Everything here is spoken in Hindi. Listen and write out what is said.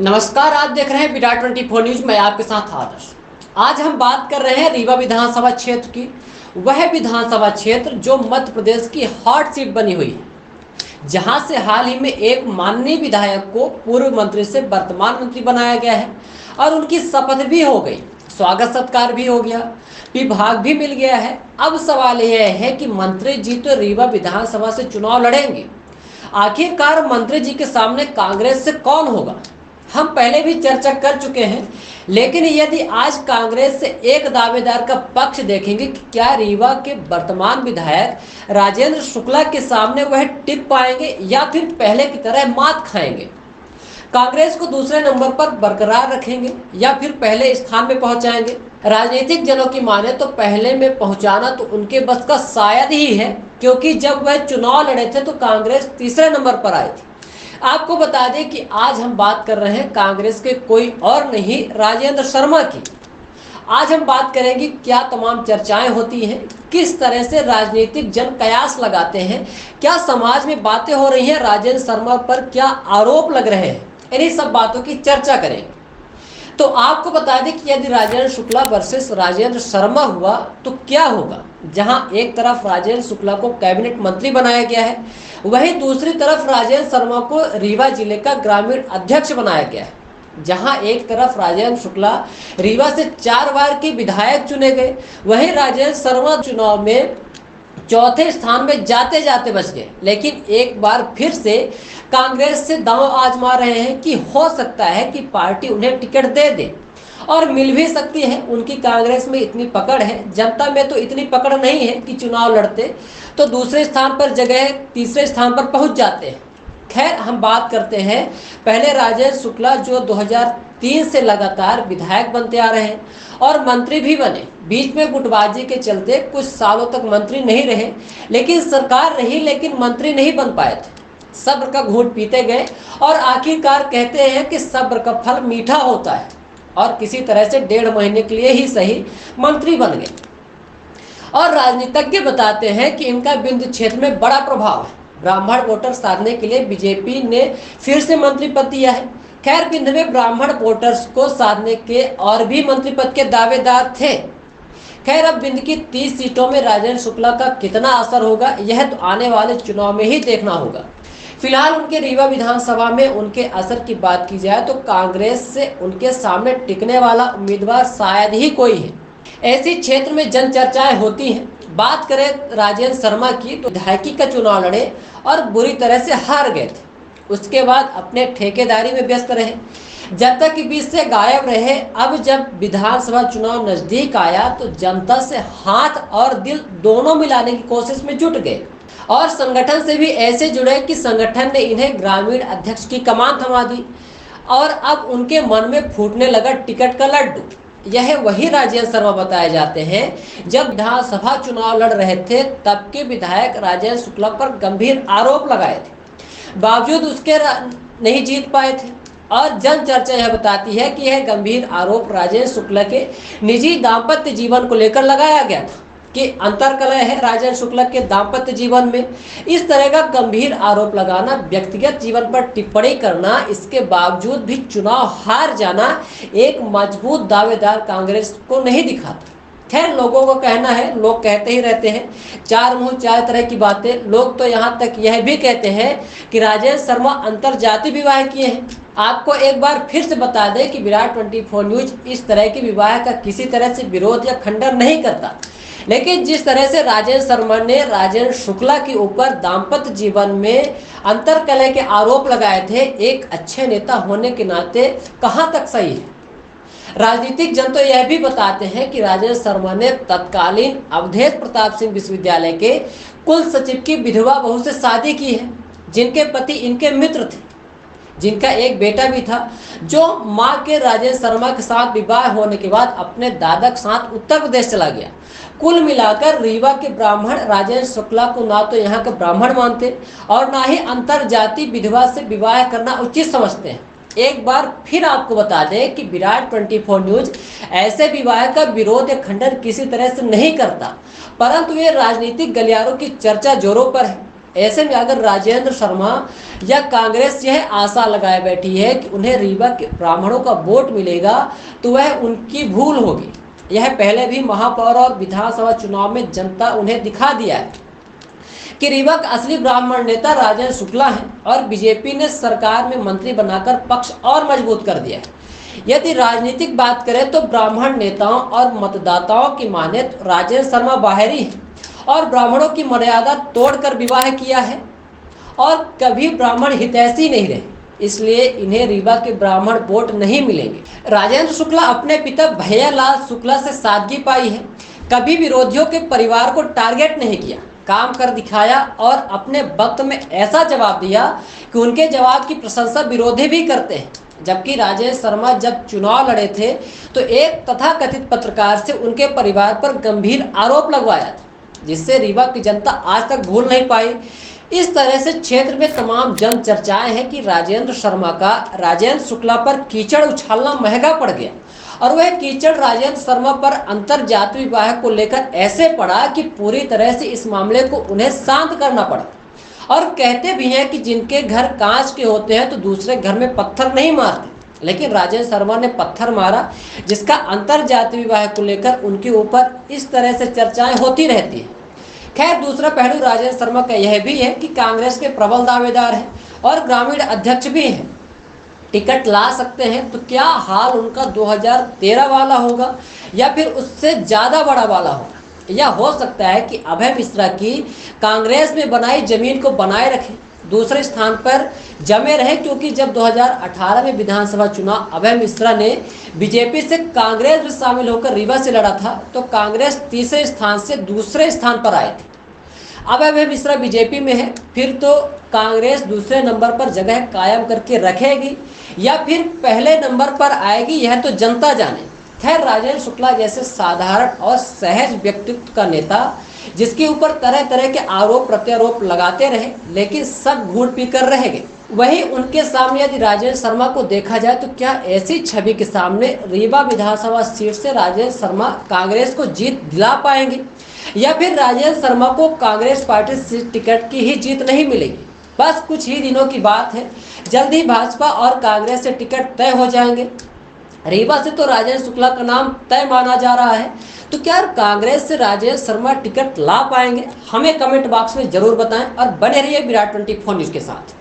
नमस्कार, आप देख रहे हैं विराट 24 न्यूज। मैं आपके साथ आदर्श। आज हम बात कर रहे हैं रीवा विधानसभा क्षेत्र की। वह विधानसभा क्षेत्र जो मध्य प्रदेश की हॉट सीट बनी हुई है, जहां से हाल ही में एक माननीय विधायक को पूर्व मंत्री से वर्तमान मंत्री बनाया गया है और उनकी शपथ भी हो गई, स्वागत सत्कार भी हो गया, विभाग भी मिल गया है। अब सवाल यह है कि मंत्री जी तो रीवा विधानसभा से चुनाव लड़ेंगे, आखिरकार मंत्री जी के सामने कांग्रेस से कौन होगा? हम पहले भी चर्चा कर चुके हैं, लेकिन यदि आज कांग्रेस से एक दावेदार का पक्ष देखेंगे कि क्या रीवा के वर्तमान विधायक राजेंद्र शुक्ला के सामने वह टिक पाएंगे या फिर पहले की तरह मात खाएंगे, कांग्रेस को दूसरे नंबर पर बरकरार रखेंगे या फिर पहले स्थान में पहुंचाएंगे। राजनीतिक जनों की माने तो पहले में पहुंचाना तो उनके बस का शायद ही है, क्योंकि जब वह चुनाव लड़े थे तो कांग्रेस तीसरे नंबर पर आई थी। आपको बता दें कि आज हम बात कर रहे हैं कांग्रेस के कोई और नहीं, राजेंद्र शर्मा की। आज हम बात करेंगे क्या तमाम चर्चाएं होती हैं, किस तरह से राजनीतिक जन कयास लगाते हैं, क्या समाज में बातें हो रही हैं, राजेंद्र शर्मा पर क्या आरोप लग रहे हैं, इन्हीं सब बातों की चर्चा करेंगे। तो आपको बता दें कि यदि राजेंद्र शुक्ला वर्सेस राजेंद्र शर्मा हुआ तो क्या होगा। जहां एक तरफ राजेंद्र शुक्ला को कैबिनेट मंत्री बनाया गया है, वहीं दूसरी तरफ राजेंद्र शर्मा को रीवा जिले का ग्रामीण अध्यक्ष बनाया गया है। जहां एक तरफ राजेंद्र शुक्ला रीवा से 4 बार के विधायक चुने गए, वहीं राजेंद्र शर्मा चुनाव में चौथे स्थान में जाते जाते बच गए। लेकिन एक बार फिर से कांग्रेस से दांव आजमा रहे हैं कि हो सकता है कि पार्टी उन्हें टिकट दे दे और मिल भी सकती है। उनकी कांग्रेस में इतनी पकड़ है, जनता में तो इतनी पकड़ नहीं है कि चुनाव लड़ते तो दूसरे स्थान पर जगह तीसरे स्थान पर पहुंच जाते हैं। खैर, हम बात करते हैं पहले राजेंद्र शुक्ला जो 2003 से लगातार विधायक बनते आ रहे हैं और मंत्री भी बने। बीच में गुटबाजी के चलते कुछ सालों तक मंत्री नहीं रहे, लेकिन सरकार रही, लेकिन मंत्री नहीं बन पाए थे। सब्र का घूंट पीते गए और आखिरकार कहते हैं कि सब्र का फल मीठा होता है और किसी तरह से 1.5 महीने के लिए ही सही मंत्री बन गए। और राजनीतिज्ञ बताते हैं कि इनका बिंद क्षेत्र में बड़ा प्रभाव है। ब्राह्मण वोटर साधने के लिए बीजेपी ने फिर से मंत्री पद दिया है। खैर, बिंद में ब्राह्मण वोटर्स को साधने के और भी मंत्री पद के दावेदार थे। खैर, अब बिंद की 30 सीटों में राजेंद्र शुक्ला का कितना असर होगा, यह तो आने वाले चुनाव में ही देखना होगा। फिलहाल उनके रीवा विधानसभा में उनके असर की बात की जाए तो कांग्रेस से उनके सामने टिकने वाला उम्मीदवार शायद ही कोई है। ऐसी क्षेत्र में जन चर्चाएं होती हैं। बात करें राजेंद्र शर्मा की तो विधायकी का चुनाव लड़े और बुरी तरह से हार गए थे। उसके बाद अपने ठेकेदारी में व्यस्त रहे, जनता के बीच से गायब रहे। अब जब विधानसभा चुनाव नजदीक आया तो जनता से हाथ और दिल दोनों मिलाने की कोशिश में जुट गए और संगठन से भी ऐसे जुड़े कि संगठन ने इन्हें ग्रामीण अध्यक्ष की कमान थमा दी और अब उनके मन में फूटने लगा टिकट का लड्डू। यह वही राजेंद्र शर्मा बताए जाते हैं जब विधानसभा चुनाव लड़ रहे थे तब के विधायक राजेंद्र शुक्ला पर गंभीर आरोप लगाए थे, बावजूद उसके नहीं जीत पाए थे। और जन चर्चा यह बताती है कि यह गंभीर आरोप राजेंद्र शुक्ला के निजी दाम्पत्य जीवन को लेकर लगाया गया था कि अंतर्कलह है राजेंद्र शुक्ला के दाम्पत्य जीवन में। इस तरह का गंभीर आरोप लगाना, व्यक्तिगत जीवन पर टिप्पणी करना, इसके बावजूद भी चुनाव हार जाना एक मजबूत दावेदार कांग्रेस को नहीं दिखाता। खैर, लोगों को कहना है, लोग कहते ही रहते हैं, चार मुंह चार तरह की बातें। लोग तो यहाँ तक यह भी कहते हैं कि राजेंद्र शर्मा अंतर जाति विवाह किए हैं। आपको एक बार फिर से बता दें कि विराट 24 न्यूज इस तरह के विवाह का किसी तरह से विरोध या खंडन नहीं करता, लेकिन जिस तरह से राजेंद्र शर्मा ने राजेंद्र शुक्ला के ऊपर दाम्पत्य जीवन में अंतर्कलह के आरोप लगाए थे, एक अच्छे नेता होने के नाते कहां तक सही है। राजनीतिक जन तो यह भी बताते हैं कि राजेंद्र शर्मा ने तत्कालीन अवधेश प्रताप सिंह विश्वविद्यालय के कुल सचिव की विधवा बहू से शादी की है, जिनके पति इनके मित्र थे, जिनका एक बेटा भी था, जो मां के राजेंद्र शर्मा के साथ विवाह होने के बाद अपने दादा के साथ उत्तर प्रदेश चला गया। कुल मिलाकर रीवा के ब्राह्मण राजेंद्र शुक्ला को ना तो यहाँ के ब्राह्मण मानते और ना ही अंतर जाति विधवा से विवाह करना उचित समझते हैं। एक बार फिर आपको बता दें कि विराट 24 न्यूज ऐसे विवाह का विरोध या खंडन किसी तरह से नहीं करता, परंतु ये राजनीतिक गलियारों की चर्चा जोरों पर है। ऐसे में अगर राजेंद्र शर्मा या कांग्रेस यह आशा लगाए बैठी है कि उन्हें रीवा के ब्राह्मणों का वोट मिलेगा तो वह उनकी भूल होगी। यह पहले भी महापौर और विधानसभा चुनाव में जनता उन्हें दिखा दिया है कि रीवा का असली ब्राह्मण नेता राजेंद्र शुक्ला है और बीजेपी ने सरकार में मंत्री बनाकर पक्ष और मजबूत कर दिया है। यदि राजनीतिक बात करें तो ब्राह्मण नेताओं और मतदाताओं की माने तो राजेंद्र शर्मा बाहरी है और ब्राह्मणों की मर्यादा तोड़कर विवाह किया है और कभी ब्राह्मण हितैषी नहीं रहे, इसलिए इन्हें रीवा के ब्राह्मण वोट नहीं मिलेंगे। राजेंद्र शुक्ला अपने पिता भैयालाल शुक्ला से सादगी पाई है, कभी विरोधियों के परिवार को टारगेट नहीं किया, काम कर दिखाया और अपने वक्त में ऐसा जवाब दिया कि उनके जवाब की प्रशंसा विरोधी भी करते हैं। जबकि राजेंद्र शर्मा जब चुनाव लड़े थे तो एक तथाकथित पत्रकार से उनके परिवार पर गंभीर आरोप लगवाया था, जिससे रीवा की जनता आज तक भूल नहीं पाई। इस तरह से क्षेत्र में तमाम जन चर्चाएं हैं कि राजेंद्र शर्मा का राजेंद्र शुक्ला पर कीचड़ उछालना महंगा पड़ गया और वह कीचड़ राजेंद्र शर्मा पर अंतर जाति विवाह को लेकर ऐसे पड़ा कि पूरी तरह से इस मामले को उन्हें शांत करना पड़ा। और कहते भी हैं कि जिनके घर कांच के होते हैं तो दूसरे घर में पत्थर नहीं मारते, लेकिन राजेंद्र शर्मा ने पत्थर मारा, जिसका अंतर जाति विवाह को लेकर उनके ऊपर इस तरह से चर्चाएं होती रहती है। खैर, दूसरा पहलू राजेंद्र शर्मा का यह भी है कि कांग्रेस के प्रबल दावेदार हैं और ग्रामीण अध्यक्ष भी हैं, टिकट ला सकते हैं, तो क्या हाल उनका 2013 वाला होगा या फिर उससे ज़्यादा बड़ा वाला होगा, या हो सकता है कि अभय मिश्रा की कांग्रेस में बनाई जमीन को बनाए रखें, दूसरे स्थान पर जमे रहे, क्योंकि जब 2018 में विधानसभा चुनाव अभय मिश्रा ने बीजेपी से कांग्रेस में शामिल होकर रीवा से लड़ा था तो कांग्रेस तीसरे स्थान से दूसरे स्थान पर आए थे। अब अभय मिश्रा बीजेपी में है, फिर तो कांग्रेस दूसरे नंबर पर जगह कायम करके रखेगी या फिर पहले नंबर पर आएगी, यह तो जनता जाने। खैर, राजेंद्र शुक्ला जैसे साधारण और सहज व्यक्तित्व का नेता जिसके ऊपर तरह तरह के आरोप प्रत्यारोप लगाते रहे लेकिन सब घूट पी कर रह गए, वहीं उनके सामने यदि राजेंद्र शर्मा को देखा जाए तो क्या ऐसी छवि के सामने रीवा विधानसभा सीट से राजेंद्र शर्मा कांग्रेस को जीत दिला पाएंगे या फिर राजेंद्र शर्मा को कांग्रेस पार्टी से टिकट की ही जीत नहीं मिलेगी। बस कुछ ही दिनों की बात है, जल्द ही भाजपा और कांग्रेस से टिकट तय हो जाएंगे। रीवा से तो राजेंद्र शुक्ला का नाम तय माना जा रहा है, तो क्या कांग्रेस से राजेंद्र शर्मा टिकट ला पाएंगे? हमें कमेंट बॉक्स में जरूर बताएं और बने रहिए विराट 24 न्यूज़ के साथ।